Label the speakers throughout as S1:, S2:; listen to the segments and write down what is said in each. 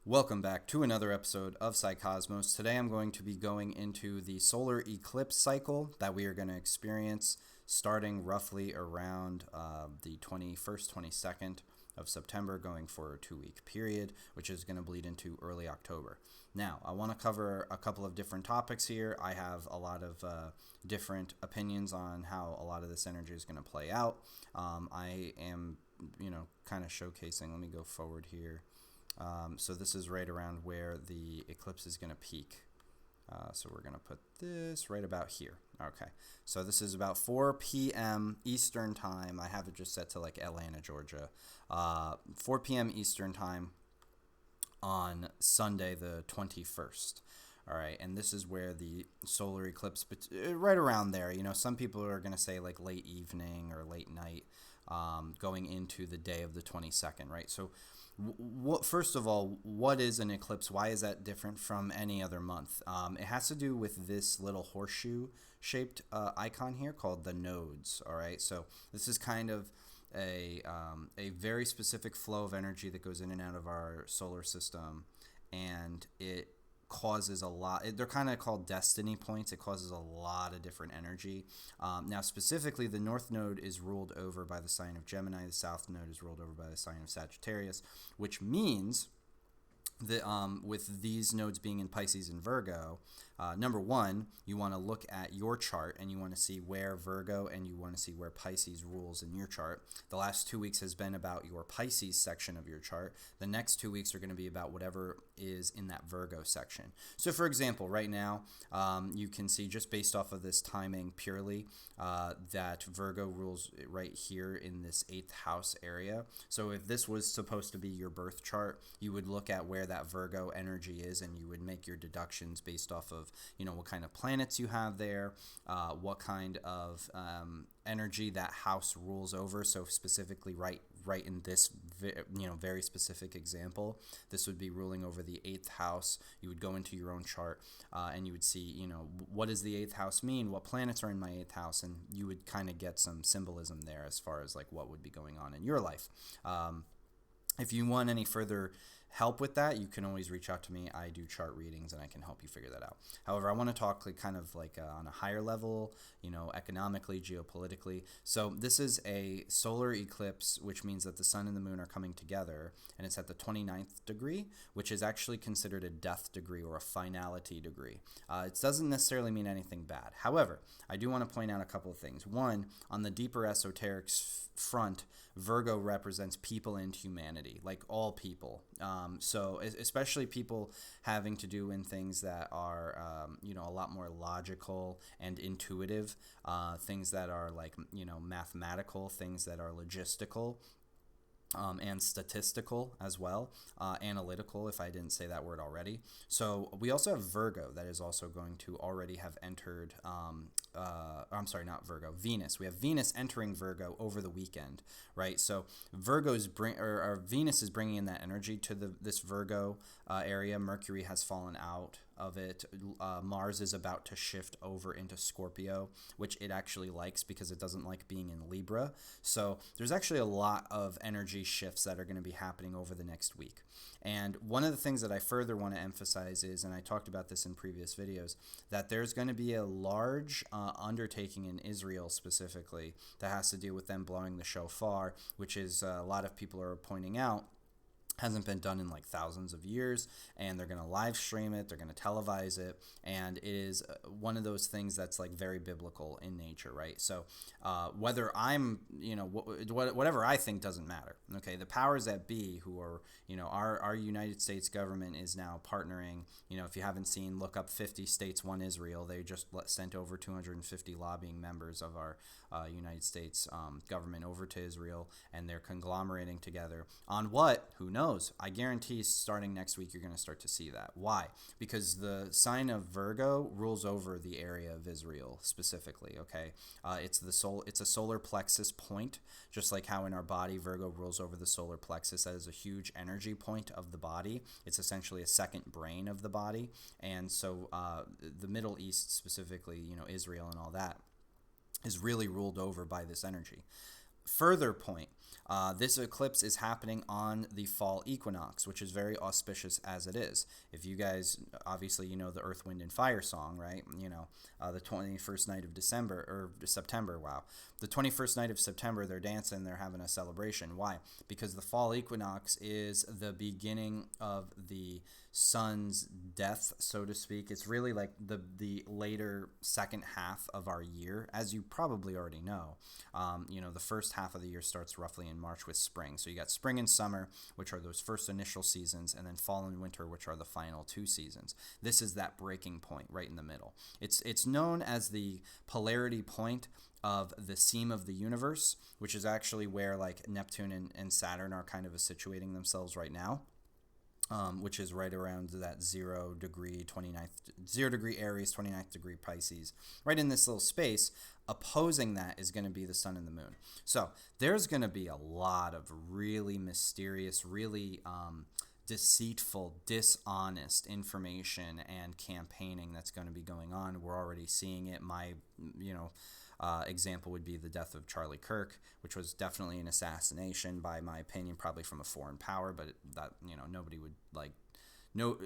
S1: Welcome back to another episode of Psycosmos. Today I'm going to be going into the solar eclipse cycle that we are going to experience starting roughly around the 21st, 22nd of September, going for a 2-week period, which is going to bleed into early October. Now, I want to cover a couple of different topics here. I have a lot of different opinions on how a lot of this energy is going to play out. I am, kind of showcasing. Let me go forward here. So this is right around where the eclipse is going to peak. So we're going to put this right about here. Okay. So this is about 4 p.m. Eastern time. I have it just set to like Atlanta, Georgia. 4 p.m. Eastern time on Sunday the 21st. All right, and this is where the solar eclipse, right around there. Some people are going to say like late evening or late night, going into the day of the 22nd, right? So first of all, what is an eclipse? Why is that different from any other month? It has to do with this little horseshoe shaped icon here called the nodes. All right, so this is kind of a very specific flow of energy that goes in and out of our solar system, and it causes a lot. They're kind of called destiny points. It causes a lot of different energy. Now, specifically, the north node is ruled over by the sign of Gemini. The south node is ruled over by the sign of Sagittarius, which means that with these nodes being in Pisces and Virgo, number one, you want to look at your chart and you want to see where Virgo and you want to see where Pisces rules in your chart. The last 2 weeks has been about your Pisces section of your chart. The next 2 weeks are going to be about whatever is in that Virgo section. So, for example, right now, you can see just based off of this timing purely that Virgo rules right here in this 8th house area. So if this was supposed to be your birth chart, you would look at where that Virgo energy is and you would make your deductions based off of what kind of planets you have there, what kind of energy that house rules over. So specifically right in this very specific example, this would be ruling over the 8th house. You would go into your own chart and you would see what does the 8th house mean, what planets are in my 8th house, and you would kind of get some symbolism there as far as like what would be going on in your life. If you want any further help with that, you can always reach out to me. I do chart readings and I can help you figure that out. However, I want to talk kind of like on a higher level, economically, geopolitically. So this is a solar eclipse, which means that the sun and the moon are coming together, and it's at the 29th degree, which is actually considered a death degree or a finality degree. It doesn't necessarily mean anything bad. However, I do want to point out a couple of things. One, on the deeper esoteric front, Virgo represents people and humanity, like all people. So especially people having to do in things that are, a lot more logical and intuitive, things that are like, mathematical, things that are logistical. And statistical as well, analytical, if I didn't say that word already. So we also have Virgo that is also going to already have entered, I'm sorry, not Virgo, Venus. We have Venus entering Virgo over the weekend, right? So Venus is bringing in that energy to this Virgo area. Mercury has fallen out of it. Mars is about to shift over into Scorpio, which it actually likes because it doesn't like being in Libra. So there's actually a lot of energy shifts that are going to be happening over the next week. And one of the things that I further want to emphasize is, and I talked about this in previous videos, that there's going to be a large undertaking in Israel specifically that has to do with them blowing the shofar, which is a lot of people are pointing out hasn't been done in like thousands of years, and they're going to live stream it, they're going to televise it, and it is one of those things that's like very biblical in nature, right? So whether I'm, whatever I think doesn't matter, okay? The powers that be, who are, our United States government is now partnering, if you haven't seen, look up 50 States, One Israel. They just sent over 250 lobbying members of our United States government over to Israel, and they're conglomerating together on what? Who knows? I guarantee starting next week you're going to start to see that. Why? Because the sign of Virgo rules over the area of Israel specifically, okay? It's a solar plexus point, just like how in our body Virgo rules over the solar plexus. That is a huge energy point of the body. It's essentially a second brain of the body. And so the Middle East specifically, Israel and all that, is really ruled over by this energy. Further point, this eclipse is happening on the fall equinox, which is very auspicious as it is. If you guys, obviously, you know the Earth, Wind, and Fire song, right? The 21st night of December, or September, wow. The 21st night of September, they're dancing, they're having a celebration. Why? Because the fall equinox is the beginning of the sun's death, so to speak. It's really like the later second half of our year, as you probably already know. The first half of the year starts roughly in March with spring. So you got spring and summer, which are those first initial seasons, and then fall and winter, which are the final two seasons. This is that breaking point right in the middle. It's known as the polarity point of the seam of the universe, which is actually where like Neptune and Saturn are kind of situating themselves right now. Which is right around that 0 degree Aries, 29th degree Pisces. Right in this little space, opposing that is going to be the sun and the moon. So there's going to be a lot of really mysterious, really deceitful, dishonest information and campaigning that's going to be going on. We're already seeing it. Example would be the death of Charlie Kirk, which was definitely an assassination, by my opinion, probably from a foreign power, but nobody would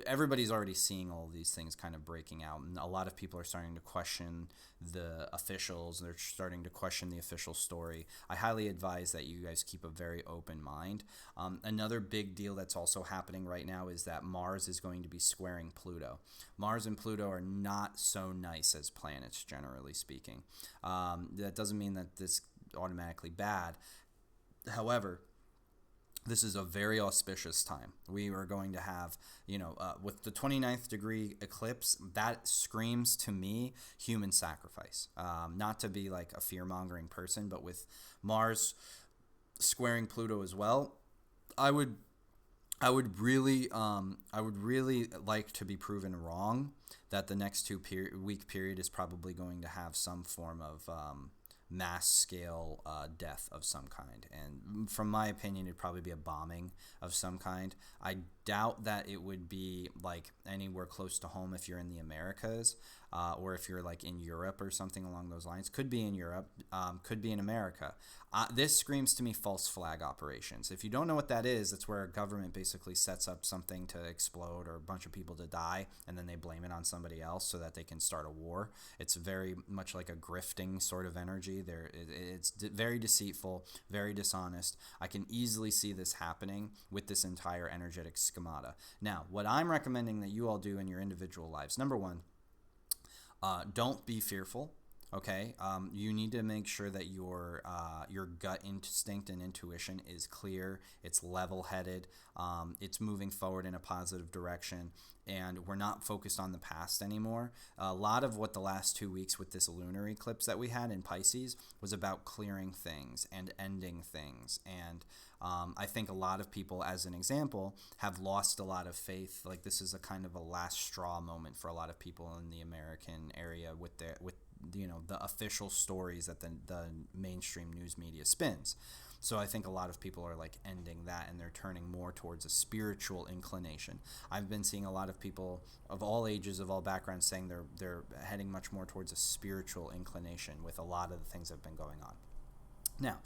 S1: everybody's already seeing all of these things kind of breaking out, and a lot of people are starting to question the officials. They're starting to question the official story. I highly advise that you guys keep a very open mind. Another big deal that's also happening right now is that Mars is going to be squaring Pluto. Mars and Pluto are not so nice as planets, generally speaking. That doesn't mean that this is automatically bad. However, this is a very auspicious time. We are going to have, with the 29th degree eclipse, that screams to me human sacrifice. Not to be like a fear-mongering person, but with Mars squaring Pluto as well, I would really like to be proven wrong that the next 2-week period is probably going to have some form of mass scale death of some kind, and from my opinion it'd probably be a bombing of some kind. I doubt that it would be like anywhere close to home if you're in the Americas, or if you're like in Europe or something along those lines. Could be in Europe, could be in America. This screams to me false flag operations. If you don't know what that is, it's where a government basically sets up something to explode or a bunch of people to die, and then they blame it on somebody else so that they can start a war. It's very much like a grifting sort of energy. It's very deceitful, very dishonest. I can easily see this happening with this entire energetic schemata. Now, what I'm recommending that you all do in your individual lives, number one, don't be fearful. Okay, you need to make sure that your gut instinct and intuition is clear, it's level-headed, it's moving forward in a positive direction, and we're not focused on the past anymore. A lot of what the last 2 weeks with this lunar eclipse that we had in Pisces was about clearing things and ending things, and I think a lot of people, as an example, have lost a lot of faith. Like, this is a kind of a last straw moment for a lot of people in the American area with the official stories that the mainstream news media spins. So I think a lot of people are like ending that, and they're turning more towards a spiritual inclination. I've been seeing a lot of people of all ages, of all backgrounds, saying they're heading much more towards a spiritual inclination with a lot of the things that have been going on. Now,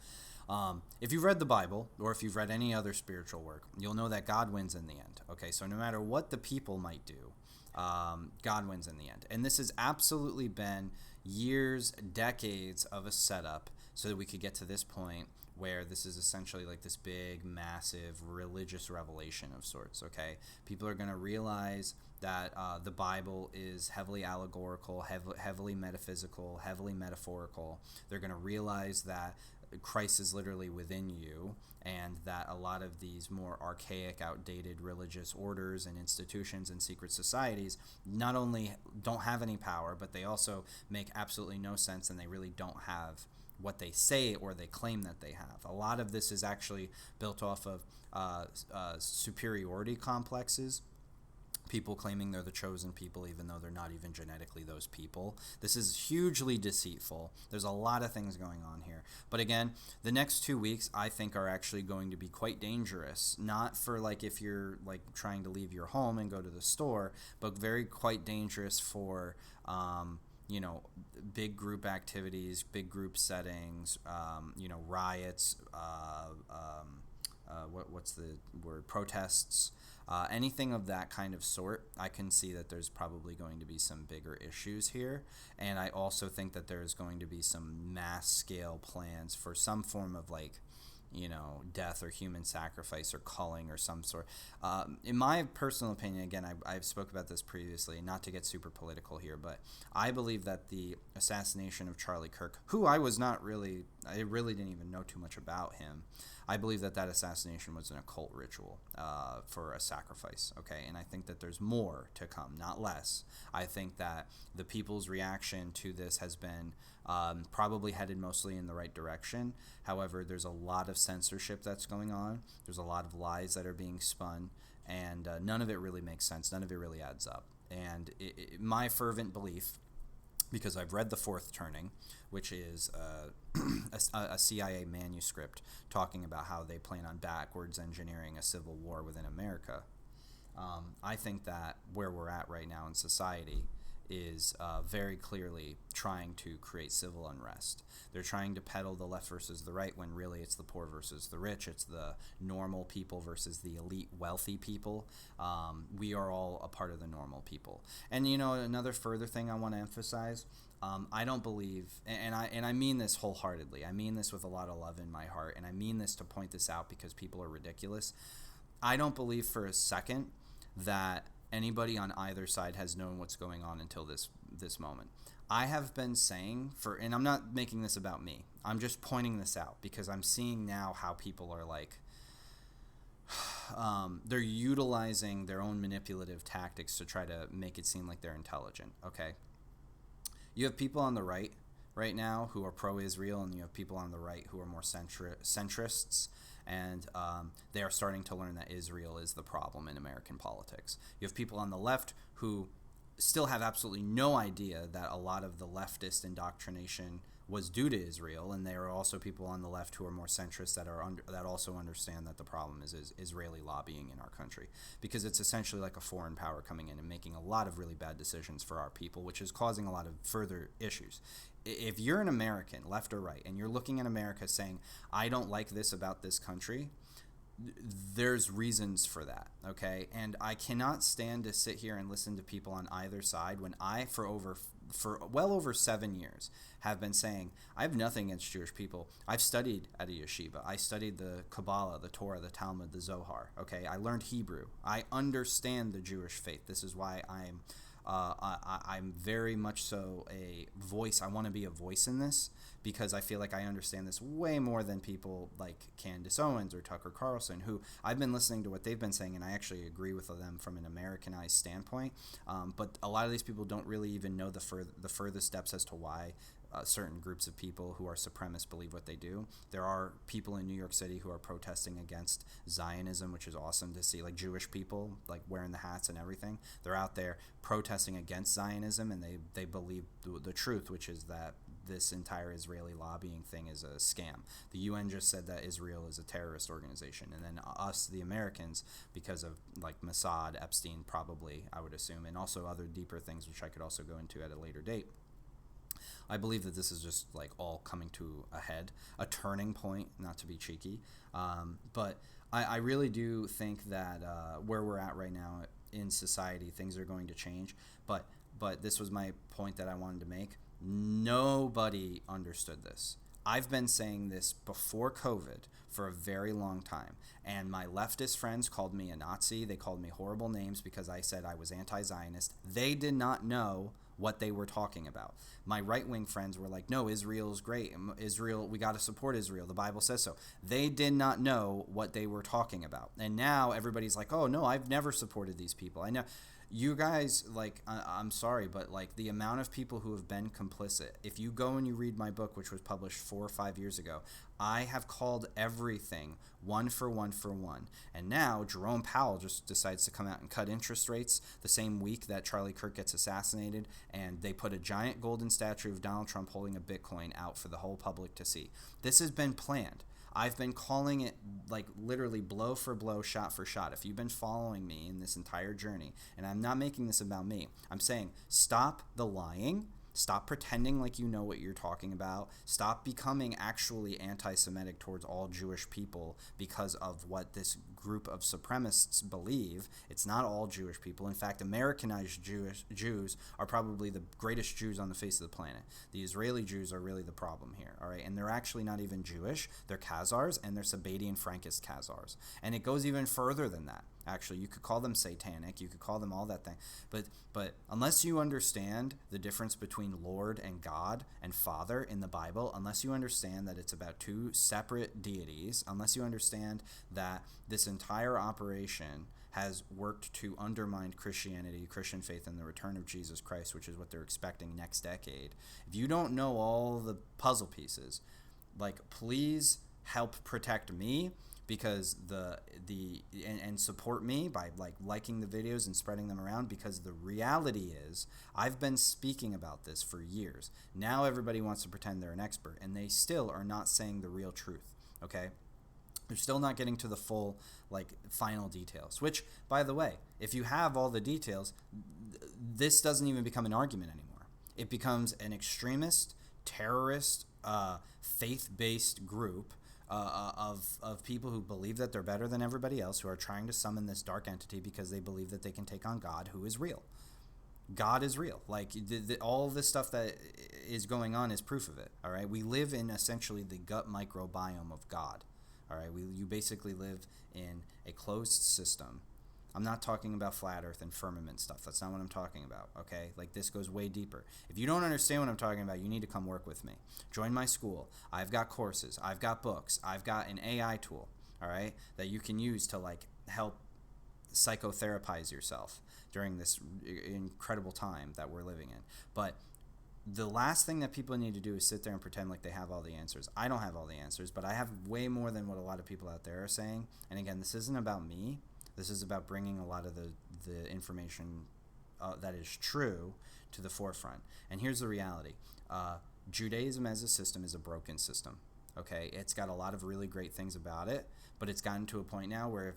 S1: if you've read the Bible, or if you've read any other spiritual work, you'll know that God wins in the end. Okay, so no matter what the people might do, God wins in the end. And this has absolutely been years, decades of a setup so that we could get to this point where this is essentially like this big, massive religious revelation of sorts, okay? People are going to realize that the Bible is heavily allegorical, heavily metaphysical, heavily metaphorical. They're going to realize that Christ is literally within you, and that a lot of these more archaic, outdated religious orders and institutions and secret societies not only don't have any power, but they also make absolutely no sense, and they really don't have what they say or they claim that they have. A lot of this is actually built off of superiority complexes. People claiming they're the chosen people even though they're not even genetically those people. This is hugely deceitful. There's a lot of things going on here. But again, the next 2 weeks I think are actually going to be quite dangerous. Not for like if you're like trying to leave your home and go to the store, but quite dangerous for big group activities, big group settings, riots, what's the word, protests, anything of that kind of sort. I can see that there's probably going to be some bigger issues here, and I also think that there's going to be some mass scale plans for some form of death or human sacrifice or culling or some sort. In my personal opinion, again, I've spoke about this previously, not to get super political here, but I believe that the assassination of Charlie Kirk, who I really didn't even know too much about him, I believe that assassination was an occult ritual for a sacrifice, okay? And I think that there's more to come, not less. I think that the people's reaction to this has been probably headed mostly in the right direction. However, there's a lot of censorship that's going on. There's a lot of lies that are being spun, and none of it really makes sense. None of it really adds up. And my fervent belief, because I've read The Fourth Turning, which is a CIA manuscript talking about how they plan on backwards engineering a civil war within America. I think that where we're at right now in society is very clearly trying to create civil unrest. They're trying to peddle the left versus the right when really it's the poor versus the rich. It's the normal people versus the elite wealthy people. We are all a part of the normal people. And another further thing I want to emphasize, I don't believe, and I mean this wholeheartedly. I mean this with a lot of love in my heart, and I mean this to point this out because people are ridiculous. I don't believe for a second that anybody on either side has known what's going on until this moment. I have been saying and I'm not making this about me. I'm just pointing this out because I'm seeing now how people are they're utilizing their own manipulative tactics to try to make it seem like they're intelligent. Okay, you have people on the right now who are pro-Israel, and you have people on the right who are more centrists. And they are starting to learn that Israel is the problem in American politics. You have people on the left who still have absolutely no idea that a lot of the leftist indoctrination was due to Israel, and there are also people on the left who are more centrist that also understand that the problem is Israeli lobbying in our country, because it's essentially like a foreign power coming in and making a lot of really bad decisions for our people, which is causing a lot of further issues. If you're an American, left or right, and you're looking at America saying, I don't like this about this country, there's reasons for that, okay? And I cannot stand to sit here and listen to people on either side when I, for well over 7 years, have been saying, I have nothing against Jewish people. I've studied at a yeshiva. I studied the Kabbalah, the Torah, the Talmud, the Zohar, okay? I learned Hebrew. I understand the Jewish faith. This is why I'm very much so a voice. I want to be a voice in this because I feel like I understand this way more than people like Candace Owens or Tucker Carlson, who I've been listening to what they've been saying, and I actually agree with them from an Americanized standpoint. But a lot of these people don't really even know the furthest steps as to why certain groups of people who are supremacists believe what they do. There are people in New York City who are protesting against Zionism, which is awesome to see, like Jewish people like wearing the hats and everything. They're out there protesting against Zionism, and they believe the truth, which is that this entire Israeli lobbying thing is a scam. The UN just said that Israel is a terrorist organization, and then us, the Americans, because of like Mossad, Epstein, probably, I would assume, and also other deeper things which I could also go into at a later date. I believe that this is just like all coming to a head, a turning point, not to be cheeky. But I really do think that where we're at right now in society, things are going to change. But this was my point that I wanted to make. Nobody understood this. I've been saying this before COVID for a very long time, and my leftist friends called me a Nazi. They called me horrible names because I said I was anti-Zionist. They did not know what they were talking about. My right-wing friends were like, no, Israel's great. Israel, we got to support Israel. The Bible says so. They did not know what they were talking about. And now everybody's like, oh, no, I've never supported these people. I know. You guys, like, I'm sorry, but, like, the amount of people who have been complicit, if you go and you read my book, which was published 4 or 5 years ago, I have called everything one for one for one. And now Jerome Powell just decides to come out and cut interest rates the same week that Charlie Kirk gets assassinated, and they put a giant golden statue of Donald Trump holding a Bitcoin out for the whole public to see. This has been planned. I've been calling it like literally blow for blow, shot for shot. If you've been following me in this entire journey, and I'm not making this about me, I'm saying stop the lying, Stop pretending like you know what you're talking about. Stop becoming actually anti-Semitic towards all Jewish people because of what this group of supremacists believe. It's not all Jewish people. In fact, Americanized Jews are probably the greatest Jews on the face of the planet. The Israeli Jews are really the problem here, all right? And they're actually not even Jewish. They're Khazars, and they're Sabbatian Frankist Khazars. And it goes even further than that. Actually, you could call them satanic, you could call them all that thing, but unless you understand the difference between Lord and God and Father in the Bible, unless you understand that it's about two separate deities, unless you understand that this entire operation has worked to undermine Christianity, Christian faith, and the return of Jesus Christ, which is what they're expecting next decade, if you don't know all the puzzle pieces, like, please help protect me, because and support me by liking the videos and spreading them around, because the reality is I've been speaking about this for years. Now everybody wants to pretend they're an expert, and they still are not saying the real truth, okay? They're still not getting to the full final details, which, by the way, if you have all the details, this doesn't even become an argument anymore. It becomes an extremist, terrorist, faith-based group of people who believe that they're better than everybody else, who are trying to summon this dark entity because they believe that they can take on God, who is real. God is real. All this stuff that is going on is proof of it, all right? We live in essentially the gut microbiome of God, all right? You basically live in a closed system. I'm not talking about flat earth and firmament stuff. That's not what I'm talking about, okay? This goes way deeper. If you don't understand what I'm talking about, you need to come work with me. Join my school. I've got courses. I've got books. I've got an AI tool, all right, that you can use to help psychotherapize yourself during this incredible time that we're living in. But the last thing that people need to do is sit there and pretend like they have all the answers. I don't have all the answers, but I have way more than what a lot of people out there are saying. And again, this isn't about me. This is about bringing a lot of the information that is true to the forefront. And here's the reality. Judaism as a system is a broken system. Okay, it's got a lot of really great things about it, but it's gotten to a point now where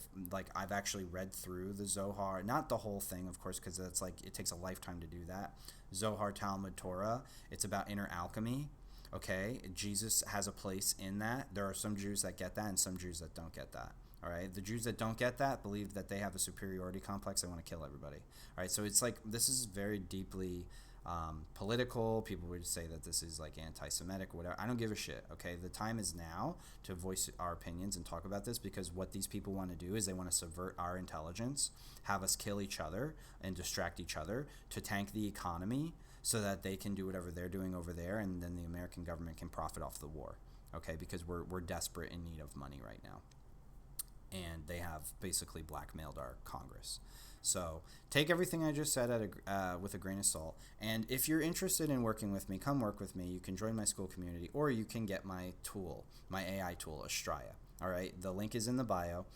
S1: I've actually read through the Zohar, not the whole thing, of course, because it's it takes a lifetime to do that. Zohar, Talmud, Torah, it's about inner alchemy. Okay, Jesus has a place in that. There are some Jews that get that and some Jews that don't get that. All right, the Jews that don't get that believe that they have a superiority complex. They want to kill everybody. All right, so it's this is very deeply political. People would say that this is anti-Semitic or whatever. I don't give a shit, okay? The time is now to voice our opinions and talk about this, because what these people want to do is they want to subvert our intelligence, have us kill each other and distract each other to tank the economy so that they can do whatever they're doing over there, and then the American government can profit off the war, okay? Because we're desperate in need of money right now. And they have basically blackmailed our Congress. So take everything I just said with a grain of salt. And if you're interested in working with me, come work with me. You can join my school community, or you can get my tool, my AI tool, Astraya. All right, the link is in the bio.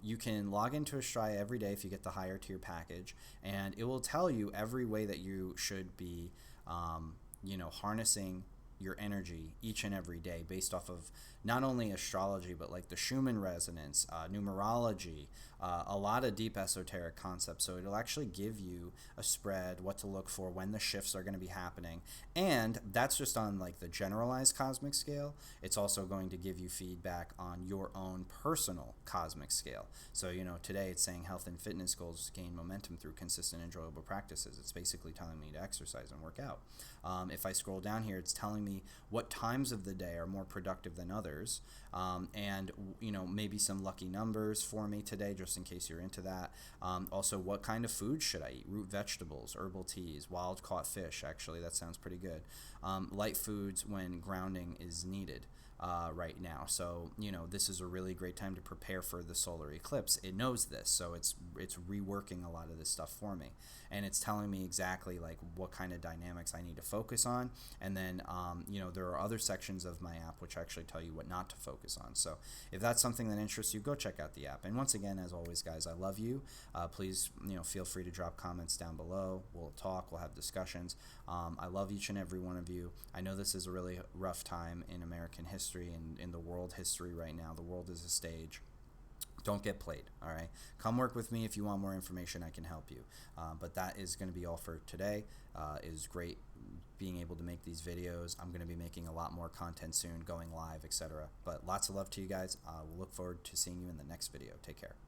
S1: You can log into Astraya every day if you get the higher tier package, and it will tell you every way that you should be, harnessing your energy each and every day based off of not only astrology, but the Schumann resonance, numerology, a lot of deep esoteric concepts. So it'll actually give you a spread, what to look for, when the shifts are going to be happening. And that's just on the generalized cosmic scale. It's also going to give you feedback on your own personal cosmic scale. So, today it's saying health and fitness goals gain momentum through consistent, enjoyable practices. It's basically telling me to exercise and work out. If I scroll down here, it's telling me what times of the day are more productive than others, and maybe some lucky numbers for me today, just in case you're into that. Also, what kind of food should I eat? Root vegetables, herbal teas, wild caught fish. Actually, that sounds pretty good. Light foods when grounding is needed. Right now. So, this is a really great time to prepare for the solar eclipse. It knows this, so it's reworking a lot of this stuff for me. And it's telling me exactly what kind of dynamics I need to focus on. And then, there are other sections of my app which actually tell you what not to focus on. So if that's something that interests you, go check out the app. And once again, as always, guys, I love you. Please, feel free to drop comments down below. We'll talk, we'll have discussions. I love each and every one of you. I know this is a really rough time in American history and in the world history right now. The world is a stage. Don't get played. All right. Come work with me if you want more information. I can help you. But that is going to be all for today. It was great being able to make these videos. I'm going to be making a lot more content soon, going live, etc. But lots of love to you guys. We'll look forward to seeing you in the next video. Take care.